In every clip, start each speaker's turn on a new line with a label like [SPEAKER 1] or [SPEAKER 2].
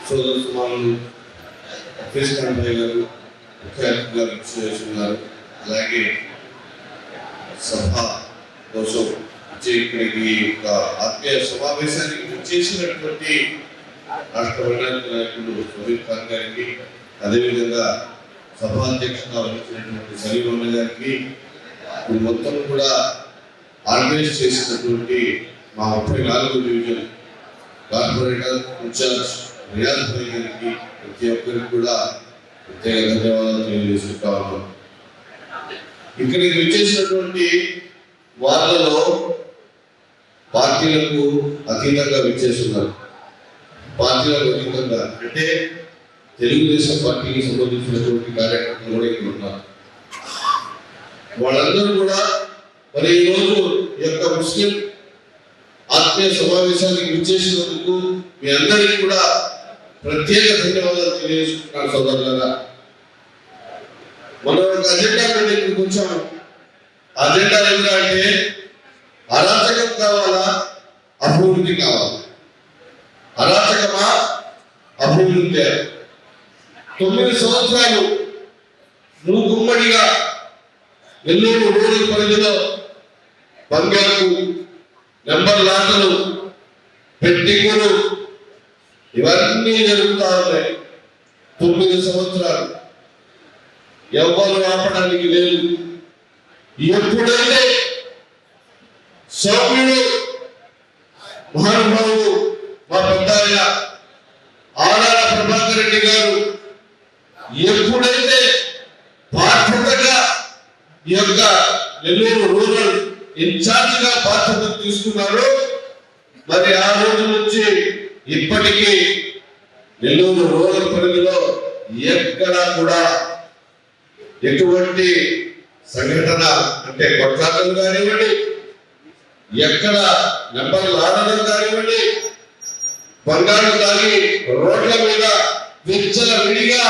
[SPEAKER 1] సోదరు సుమారులు కృష్ణారావు గారు ముఖ్య అతిథిగా విచ్చేస్తున్నారు. అలాగే సభ కోసం ఇక్కడికి ఒక ఆత్మీయ సమావేశానికి విచ్చేసినటువంటి రాష్ట్ర వైనాయక నాయకుడు సమీర్ ఖాన్ గారికి, అదేవిధంగా సభాధ్యక్షుగా వహించినటువంటి సలీం గారికి, మొత్తం కూడా ఆర్గనైజ్ చేసినటువంటి మా 34వ డివిజన్ కార్పొరేటర్ ఇన్ఛార్జ్ రియాజ్ భాయ్ గారికి, ప్రతి ఒక్కరికి కూడా ప్రత్యేక ధన్యవాదాలు తెలియజేసుకుంటా ఉన్నాం. ఇక్కడికి విచ్చేసినటువంటి వాళ్ళలో పార్టీలకు అతీతంగా విచ్చేస్తున్నారు. పార్టీలకు అతీతంగా అంటే తెలుగుదేశం పార్టీకి సంబంధించినటువంటి కార్యకర్తలు కూడా ఇక్కడ ఉన్నారు. వాళ్ళందరూ కూడా మరి ఈరోజు ఈ యొక్క ముస్లిం ఆత్మీయ సమావేశానికి విచ్చేసినందుకు మీ అందరికీ కూడా ప్రత్యేక ధన్యవాదాలు తెలియజేసుకుంటున్నాను సోదరులారా. మనం ఒక అజెండా మీద ఇక్కడికి వచ్చాము. అజెండా ఏంటంటే అరాచకం కావాలా, అభివృద్ధి కావాలా? అరాచకమా, అభివృద్ధి? 9 సంవత్సరాలు నువ్వు గుమ్మడిగా నెల్లూరు రూరల్ పరిధిలో బంగారు నెంబర్ లాటలు, పెట్టికలు ఇవన్నీ జరుగుతా ఉన్నాయి. 9 సంవత్సరాలు ఎవరు ఆపడానికి లేదు. ఎప్పుడైతే సౌమ్యుడు మహానుభావుడు మా పెద్ద ఆయన ఆడాల ప్రభాకర్ రెడ్డి గారు ఎప్పుడైతే బాధ్యతగా ఈ యొక్క నెల్లూరు రూరల్ ఇన్ఛార్జ్ గా బాధ్యత తీసుకున్నారో, మరి ఆ రోజు నుంచి ఇప్పటికీ నెల్లూరు రూరల్ పరిధిలో ఎక్కడా కూడా ఎటువంటి సంఘటన అంటే కొట్లాటలు కానివ్వండి, ఎక్కడ నెంబర్లు ఆడడం కానివ్వండి, బంగారు తాగి రోడ్ల మీద విచ్చల విడిగా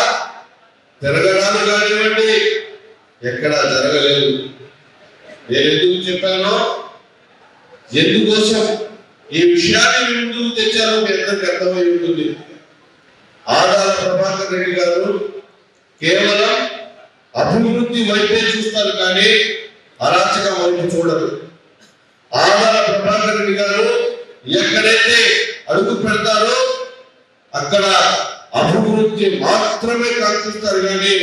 [SPEAKER 1] తిరగడాలు కానివ్వండి, ఎక్కడా జరగలేదు. నేను ఎందుకు చెప్పానో, ఎందుకోసం ఈ విషయాన్ని ముందుకు తెచ్చారో మీ అందరికి అర్థమై ఉంటుంది. ఆడాల ప్రభాకర్ రెడ్డి గారు కేవలం అభివృద్ధి వైపే చూస్తారు కానీ అరాచకం వైపు చూడరు. ఆడాల ప్రభాకర్ రెడ్డి గారు ఎక్కడైతే అడుగు పెడతారో అక్కడ అభివృద్ధి మాత్రమే కాంక్షిస్తారు కానీ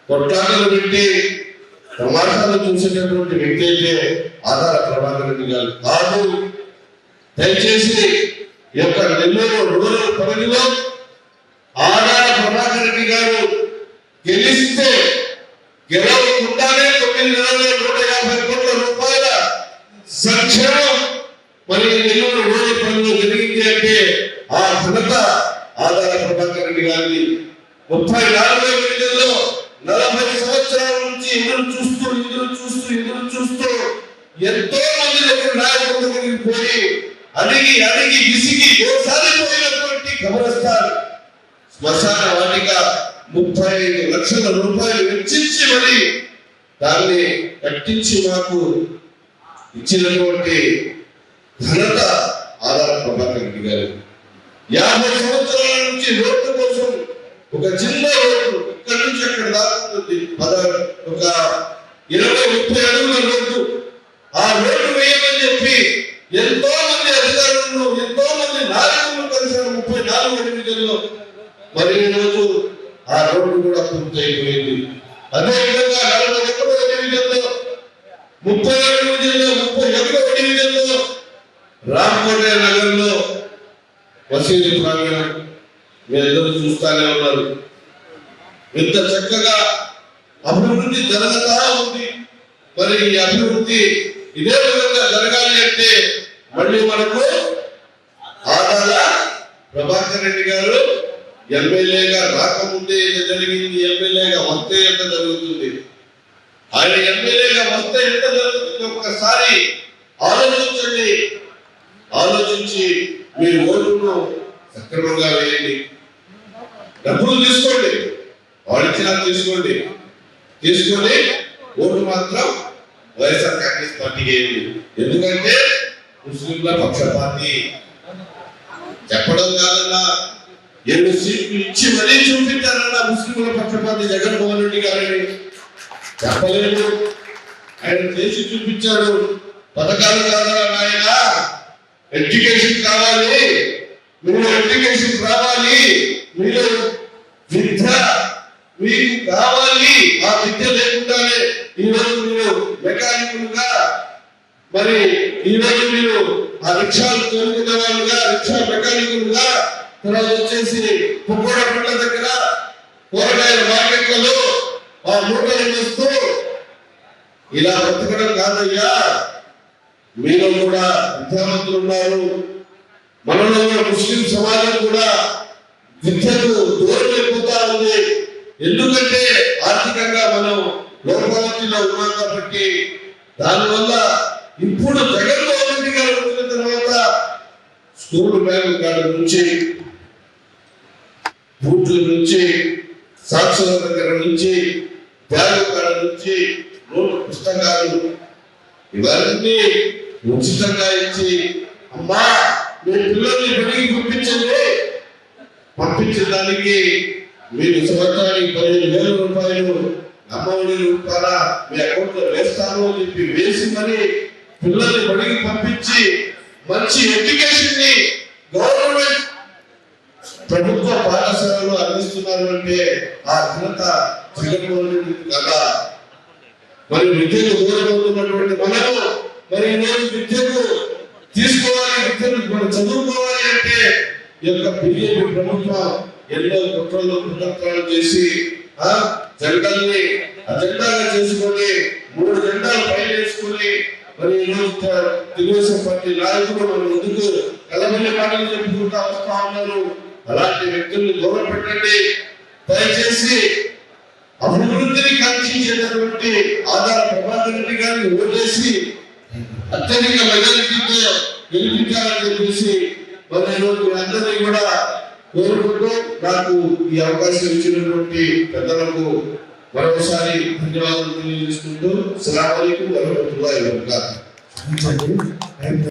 [SPEAKER 1] కొట్లాటలు పెట్టి ప్రమాదాలు చూసేటటువంటి వ్యక్తి అయితే ఆధార ప్రభాకర్ రెడ్డి గారు కాదు. దయచేసి ఈ యొక్క నెల్లూరు రూరల్ పరిధిలో ఆధార ప్రభాకర్ రెడ్డి గారు గెలిస్తే గెలవకుండానే 9 నెలల్లో 150 కోట్ల రూపాయల సంక్షేమం మరి నెల్లూరు రూరల్ పరిధిలో జరిగింది అంటే ఆ ఘనత ఆధార ప్రభాకర్ రెడ్డి గారిని. 34వ డివిజన్లో 40 సంవత్సరాల నుంచి ఎదురు చూస్తూ ఎంతో మంది నాయకుల దగ్గరికి పోయి అడిగి విసిగి పోయినటువంటి కబరస్థాన్ శ్మశాన వాటిక 35 లక్షల రూపాయలు వెచ్చించి మరి దాన్ని కట్టించి మాకు ఇచ్చినటువంటి ఘనత ఆధార ప్రభాకర్ రెడ్డి గారు. 50 సంవత్సరాల నుంచి రోడ్డు కోసం ఒక చిన్న రోడ్డు ఇక్కడి నుంచి అక్కడ దాటుతుంది, ఒక 20-30 అడుగుల రోడ్డు. ఆ రోడ్డు వేయమని చెప్పి ఎంతో మంది అధికారులను, ఎంతో మంది నాయకులను కలిసారు 34వ డివిజన్లో. మరి ఈరోజు ఆ రోడ్డు కూడా పూర్తయిపోయింది. అదేవిధంగా 41వ డివిజన్లో, 30వ డివిజన్లో, 31వ డివిజన్లో రామకోట నగర్లో మసీదు ప్రాంగణం మీ అందరూ చూస్తానే ఉన్నారు. ఇంత చక్కగా అభివృద్ధి జరుగుతా ఉంది. మరి ఈ అభివృద్ధి ఇదే విధంగా జరగాలి అంటే మళ్ళీ మనకు ఆదాల ప్రభాకర్ రెడ్డి గారు ఎమ్మెల్యేగా రాకముందే ఎంత జరిగింది, ఎమ్మెల్యేగా వస్తే ఎంత జరుగుతుంది, ఆయన ఎమ్మెల్యేగా వస్తే ఎంత జరుగుతుంది ఒక్కసారి ఆలోచించండి. ఆలోచించి మీరు ఓటును సక్రమంగా వేయండి. డబ్బులు తీసుకోండి, వాడిచ్చినా తీసుకొని ఓటు మాత్రం వైఎస్ఆర్ కాంగ్రెస్ పార్టీకి వేయండి. ఎందుకు ఎందుకంటే ముస్లింల పక్షపాతి చెప్పడం కాదన్నా 7 సీట్లు ఇచ్చి మరీ చూపించారన్నా ముస్లింల పక్షపాతి జగన్మోహన్ రెడ్డి గారిని చెప్పలేదు. ఆయన చేసి చూపించాడు. పథకాలు కాదా ఆయన ఎడ్యుకేషన్ కావాలి, మీరు ఎడ్యుకేషన్ రావాలి, మీరు విద్య మీకు కావాలి. ఆ విద్య లేకుండానే ఈరోజు మీరు మెకానికులుగా, మరి ఈరోజు మీరు ఆ రిక్షాలు తోలుకునే వాళ్ళుగా, రిక్షా మెకానికులుగా, తర్వాత వచ్చేసి పువ్వుల పండ్ల దగ్గర కూరగాయల మార్కెట్లలో ఆ మూటలు వేస్తూ ఇలా బతకడం కాదయ్యా. మీరు కూడా విద్యావంతులు ఉన్నారు. మనలో ముస్లిం సమాజం కూడా విద్యకు దూరం అయిపోతా ఉంది. ఎందుకంటే ఆర్థికంగా మనం లోపావతిలో ఉన్నాం కాబట్టి. దానివల్ల ఇప్పుడు జగన్మోహన్ రెడ్డి గారు వచ్చిన తర్వాత స్కూల్ బ్యాగ్ కాడ నుంచి, బూట్ల నుంచి, సాక్షుల దగ్గర నుంచి, బ్యాగ్ కాడ నుంచి, నోటు పుస్తకాలు ఇవన్నీ ఉచితంగా ఇచ్చి, అమ్మా మీ పిల్లల్ని బడికి పంపించడానికి మీరు సంవత్సరానికి 15,000 రూపాయలు అమ్మఒడి రూపాయల మీ అకౌంట్ లో వేస్తాను అని చెప్పి వేసి మరి పిల్లల్ని బడికి పంపించి మంచి ఎడ్యుకేషన్ ని గవర్నమెంట్ ప్రభుత్వ పాఠశాలలో అందిస్తున్నారు అంటే ఆ ఘనత జగన్మోహన్ రెడ్డి కదా. మరి విద్యకు దూరం అవుతున్నటువంటి మనము మరి ఈరోజు విద్యకు తీసుకోవాలి, విద్యను మనం చదువుకోవాలి అంటే ఈ యొక్క బీజేపీ ప్రభుత్వం ఎన్నో కుట్రలు కుతంత్రాలు చేసి జెండాల్ని అజెండాగా చేసుకొని 3 జెండాలు పైన వేసుకొని మరి ఈరోజు తెలుగుదేశం పార్టీ నాయకులు మన ముందుకు కలబెల్లి మాటలు చెప్పుకుంటా వస్తా ఉన్నారు. అలాంటి వ్యక్తుల్ని దూరం పెట్టండి. దయచేసి అభివృద్ధిని కాంక్షించేటటువంటి ఆధార ప్రభాకర్ రెడ్డి గారిని ఓటేసి అత్యధిక మెజారిటీతో గెలిపించాలని చెప్పేసి మరి ఈరోజు అందరినీ కూడా కోరుకుంటూ నాకు ఈ అవకాశం ఇచ్చినటువంటి పెద్దలకు మరొకసారి ధన్యవాదాలు తెలియజేసుకుంటూ అస్సలాము అలైకుం వరహ్మతుల్లాహి వబరకాతుహు.